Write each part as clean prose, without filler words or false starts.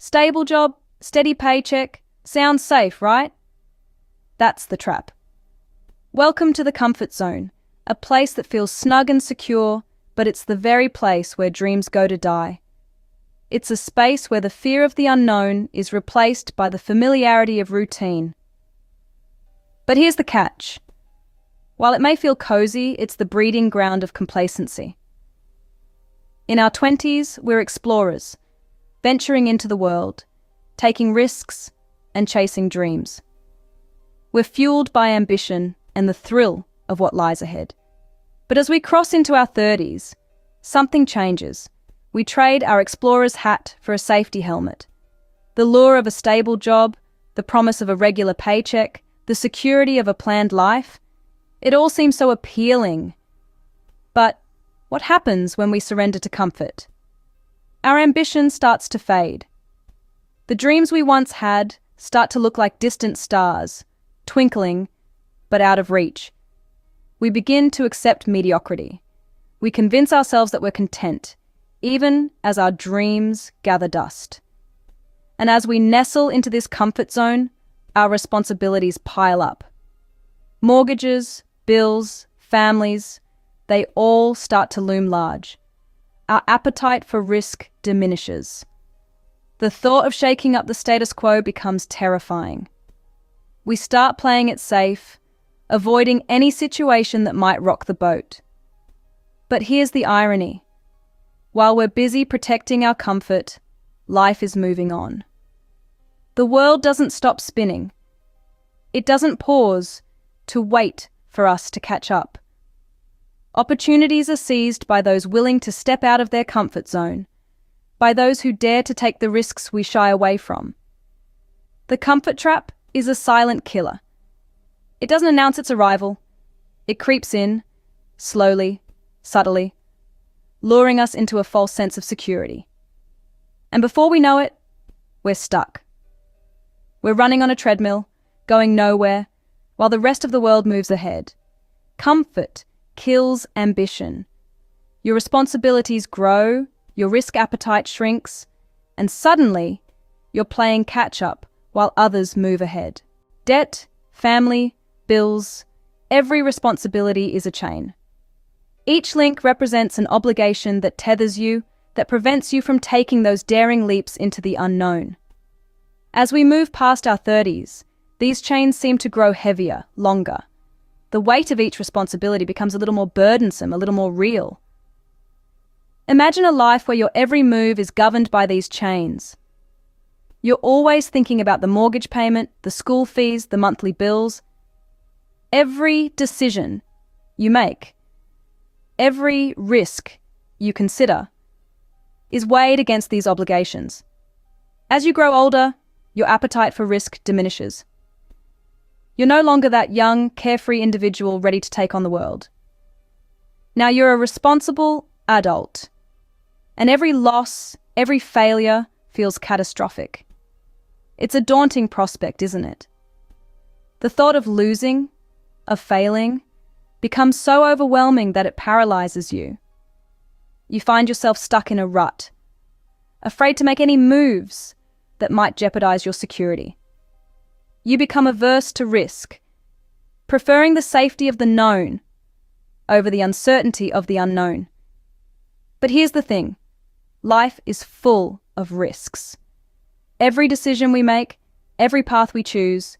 Stable job, steady paycheck, sounds safe, right? That's the trap. Welcome to the comfort zone, a place that feels snug and secure, but it's the very place where dreams go to die. It's a space where the fear of the unknown is replaced by the familiarity of routine. But here's the catch. While it may feel cozy, it's the breeding ground of complacency. In our 20s, we're explorers, venturing into the world, taking risks and chasing dreams. We're fueled by ambition and the thrill of what lies ahead. But as we cross into our 30s, something changes. We trade our explorer's hat for a safety helmet. The lure of a stable job, the promise of a regular paycheck, the security of a planned life, it all seems so appealing. But what happens when we surrender to comfort? Our ambition starts to fade. The dreams we once had start to look like distant stars, twinkling, but out of reach. We begin to accept mediocrity. We convince ourselves that we're content, even as our dreams gather dust. And as we nestle into this comfort zone, our responsibilities pile up. Mortgages, bills, families, they all start to loom large. Our appetite for risk diminishes. The thought of shaking up the status quo becomes terrifying. We start playing it safe, avoiding any situation that might rock the boat. But here's the irony. While we're busy protecting our comfort, life is moving on. The world doesn't stop spinning. It doesn't pause to wait for us to catch up. Opportunities are seized by those willing to step out of their comfort zone, by those who dare to take the risks we shy away from. The comfort trap is a silent killer. It doesn't announce its arrival. It creeps in, slowly, subtly, luring us into a false sense of security. And before we know it, we're stuck. We're running on a treadmill, going nowhere, while the rest of the world moves ahead. Comfort kills ambition. Your responsibilities grow, your risk appetite shrinks, and suddenly, you're playing catch-up while others move ahead. Debt, family, bills, every responsibility is a chain. Each link represents an obligation that tethers you, that prevents you from taking those daring leaps into the unknown. As we move past our 30s, these chains seem to grow heavier, longer. The weight of each responsibility becomes a little more burdensome, a little more real. Imagine a life where your every move is governed by these chains. You're always thinking about the mortgage payment, the school fees, the monthly bills. Every decision you make, every risk you consider, is weighed against these obligations. As you grow older, your appetite for risk diminishes. You're no longer that young, carefree individual ready to take on the world. Now you're a responsible adult, and every loss, every failure feels catastrophic. It's a daunting prospect, isn't it? The thought of losing, of failing, becomes so overwhelming that it paralyzes you. You find yourself stuck in a rut, afraid to make any moves that might jeopardize your security. You become averse to risk, preferring the safety of the known over the uncertainty of the unknown. But here's the thing. Life is full of risks. Every decision we make, every path we choose,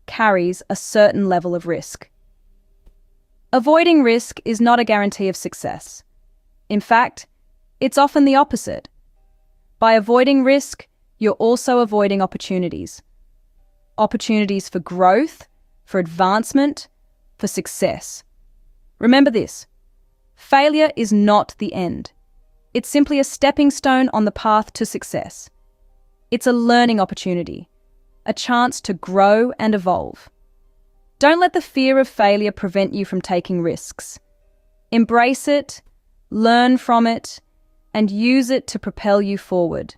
carries a certain level of risk. Avoiding risk is not a guarantee of success. In fact, it's often the opposite. By avoiding risk, you're also avoiding opportunities. Opportunities for growth, for advancement, for success. Remember this: failure is not the end. It's simply a stepping stone on the path to success. It's a learning opportunity, a chance to grow and evolve. Don't let the fear of failure prevent you from taking risks. Embrace it, learn from it, and use it to propel you forward.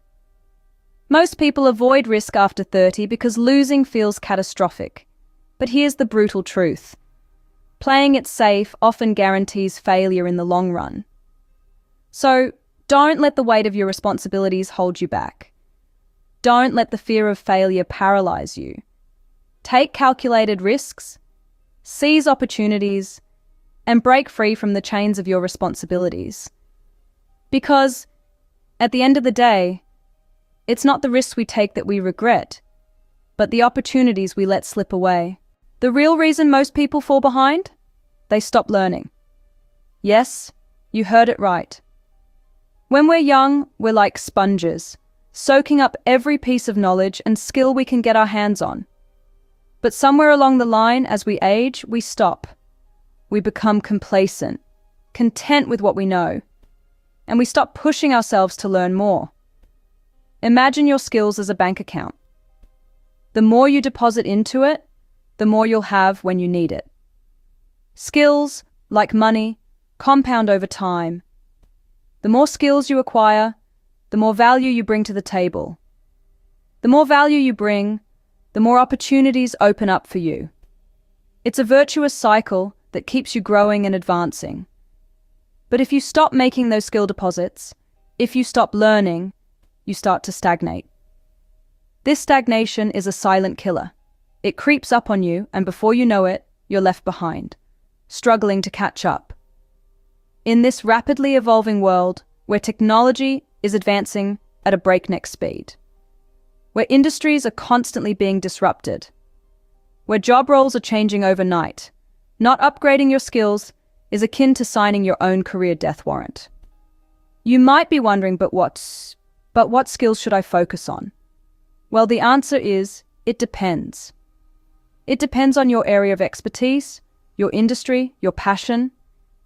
Most people avoid risk after 30 because losing feels catastrophic. But here's the brutal truth. Playing it safe often guarantees failure in the long run. So, don't let the weight of your responsibilities hold you back. don't let the fear of failure paralyze you. Take calculated risks, seize opportunities, and break free from the chains of your responsibilities. Because, at the end of the day, it's not the risks we take that we regret, but the opportunities we let slip away. The real reason most people fall behind? They stop learning. Yes, you heard it right. When we're young, we're like sponges, soaking up every piece of knowledge and skill we can get our hands on. But somewhere along the line, as we age, we stop. We become complacent, content with what we know, and we stop pushing ourselves to learn more. Imagine your skills as a bank account. The more you deposit into it, the more you'll have when you need it. Skills, like money, compound over time. The more skills you acquire, the more value you bring to the table. The more value you bring, the more opportunities open up for you. It's a virtuous cycle that keeps you growing and advancing. But if you stop making those skill deposits, if you stop learning, you start to stagnate. This stagnation is a silent killer. It creeps up on you, and before you know it, you're left behind, struggling to catch up. In this rapidly evolving world, where technology is advancing at a breakneck speed, where industries are constantly being disrupted, where job roles are changing overnight, not upgrading your skills is akin to signing your own career death warrant. You might be wondering, but what skills should I focus on? Well, the answer is, it depends. It depends on your area of expertise, your industry, your passion.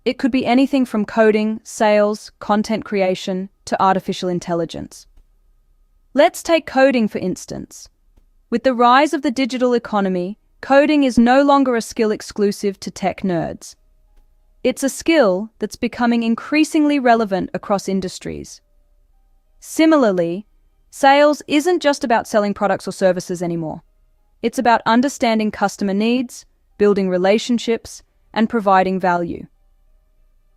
It could be anything from coding, sales, content creation, to artificial intelligence. Let's take coding, for instance. With the rise of the digital economy, coding is no longer a skill exclusive to tech nerds. It's a skill that's becoming increasingly relevant across industries. Similarly, sales isn't just about selling products or services anymore. It's about understanding customer needs, building relationships, and providing value.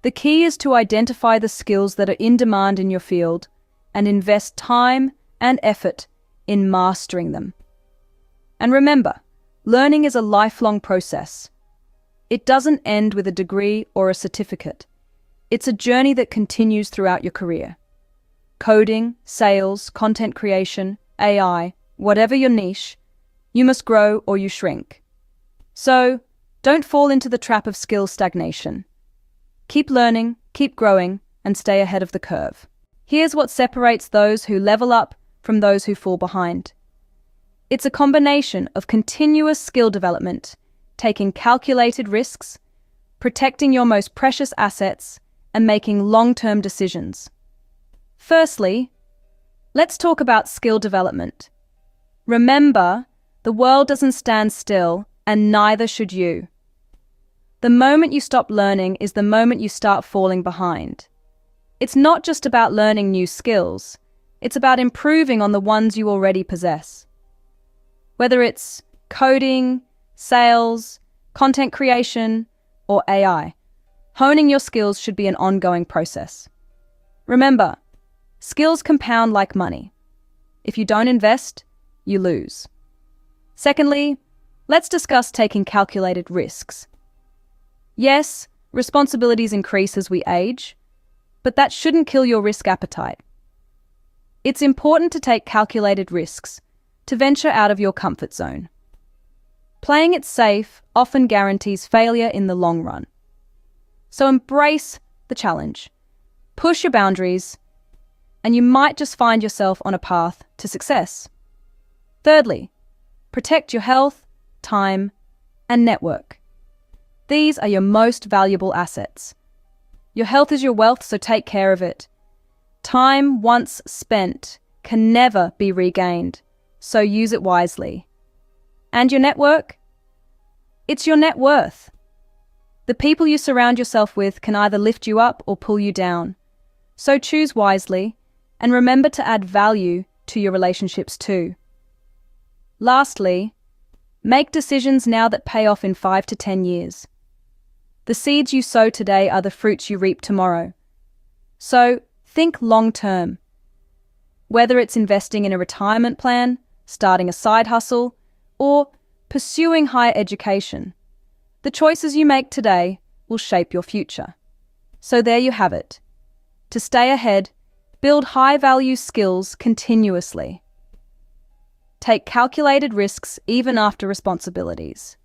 The key is to identify the skills that are in demand in your field and invest time and effort in mastering them. And remember, learning is a lifelong process. It doesn't end with a degree or a certificate. It's a journey that continues throughout your career. Coding, sales, content creation, AI, whatever your niche, you must grow or you shrink. So, don't fall into the trap of skill stagnation. Keep learning, keep growing, and stay ahead of the curve. Here's what separates those who level up from those who fall behind. It's a combination of continuous skill development, taking calculated risks, protecting your most precious assets, and making long-term decisions. Firstly, let's talk about skill development. Remember, the world doesn't stand still, and neither should you. The moment you stop learning is the moment you start falling behind. It's not just about learning new skills, it's about improving on the ones you already possess. Whether it's coding, sales, content creation, or AI, honing your skills should be an ongoing process. Remember, skills compound like money. If you don't invest, you lose. Secondly, let's discuss taking calculated risks. Yes, responsibilities increase as we age, but that shouldn't kill your risk appetite. It's important to take calculated risks, to venture out of your comfort zone. Playing it safe often guarantees failure in the long run. So embrace the challenge, push your boundaries, and you might just find yourself on a path to success. Thirdly, protect your health, time, and network. These are your most valuable assets. Your health is your wealth, so take care of it. Time once spent can never be regained, so use it wisely. And your network? It's your net worth. The people you surround yourself with can either lift you up or pull you down. So choose wisely, and remember to add value to your relationships too. Lastly, make decisions now that pay off in 5 to 10 years. The seeds you sow today are the fruits you reap tomorrow. So, think long-term. Whether it's investing in a retirement plan, starting a side hustle, or pursuing higher education, the choices you make today will shape your future. So there you have it. To stay ahead, build high-value skills continuously. Take calculated risks even after responsibilities.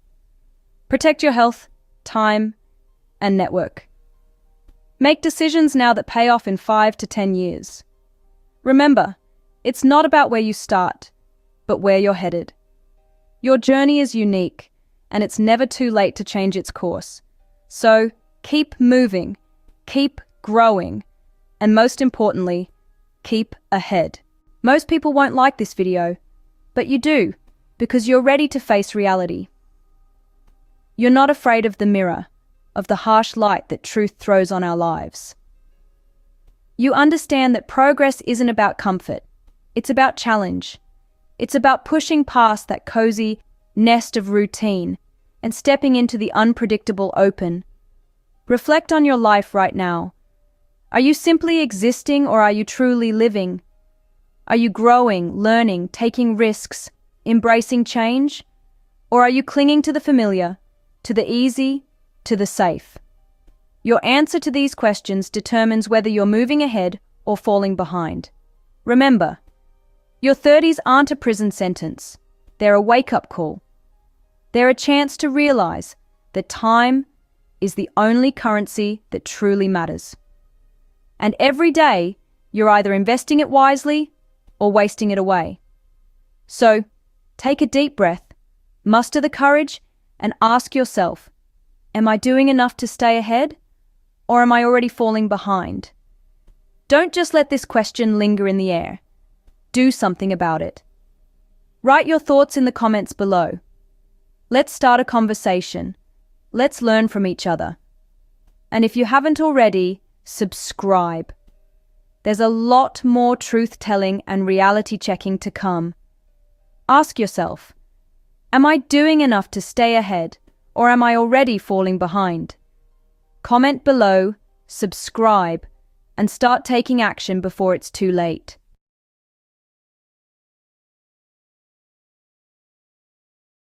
Protect your health, time, and network. Make decisions now that pay off in 5 to 10 years. Remember, it's not about where you start, but where you're headed. Your journey is unique, and it's never too late to change its course. So, keep moving, keep growing, and most importantly, keep ahead. Most people won't like this video, but you do, because you're ready to face reality. You're not afraid of the mirror, of the harsh light that truth throws on our lives. You understand that progress isn't about comfort, it's about challenge. It's about pushing past that cozy nest of routine and stepping into the unpredictable open. Reflect on your life right now. Are you simply existing or are you truly living? Are you growing, learning, taking risks, embracing change? Or are you clinging to the familiar, to the easy, to the safe? Your answer to these questions determines whether you're moving ahead or falling behind. Remember, your 30s aren't a prison sentence. They're a wake-up call. They're a chance to realize that time is the only currency that truly matters. And every day, you're either investing it wisely or wasting it away. So, take a deep breath, muster the courage, and ask yourself, am I doing enough to stay ahead, or am I already falling behind? Don't just let this question linger in the air. Do something about it. Write your thoughts in the comments below. Let's start a conversation. Let's learn from each other. And if you haven't already, subscribe. There's a lot more truth-telling and reality-checking to come. Ask yourself, am I doing enough to stay ahead, or am I already falling behind? Comment below, subscribe, and start taking action before it's too late.